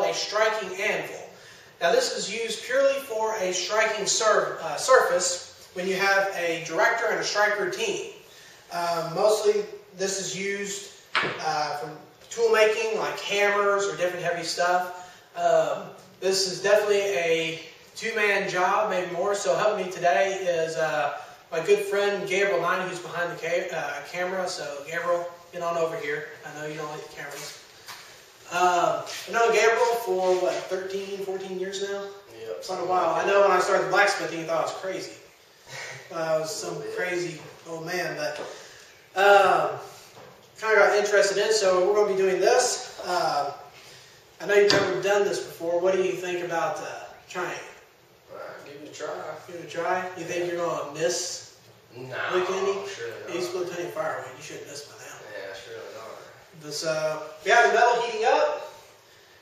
a striking anvil. Now this is used purely for a striking surface when you have a director and a striker team. Mostly this is used for tool making, like hammers or different heavy stuff. This is definitely a two-man job, maybe more. So helping me today is my good friend Gabriel Knight, who's behind the camera. So Gabriel, get on over here. I know you don't like the cameras. I've known Gabriel for what, 13, 14 years now? Yep. Quite a while. I know when I started blacksmithing, you thought I was crazy. I was some crazy old man, but kind of got interested in. So we're going to be doing this. I know you've never done this before. What do you think about trying? Give it a try. Give it a try. You think you're going to miss? No, surely not. You split plenty of firewood. You shouldn't miss by now. Yeah, surely not. But so we have the metal heating up.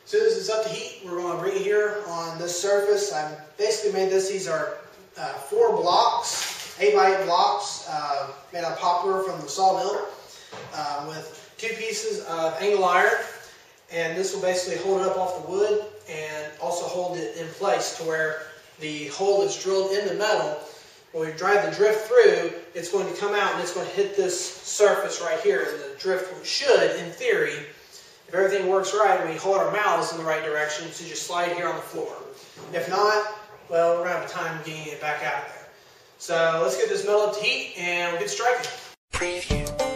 As soon as it's up to heat, we're going to bring it here on this surface. I basically made this. These are 4 blocks, 8x8 blocks, made out of poplar from the sawmill, with 2 pieces of angle iron. And this will basically hold it up off the wood and also hold it in place to where the hole that's drilled in the metal, when we drive the drift through, it's going to come out and it's going to hit this surface right here. And the drift should, in theory, if everything works right and we hold our mouths in the right direction, to just slide here on the floor. If not, well, we're going to have time getting it back out of there. So let's get this metal up to heat and we'll get striking. Preview.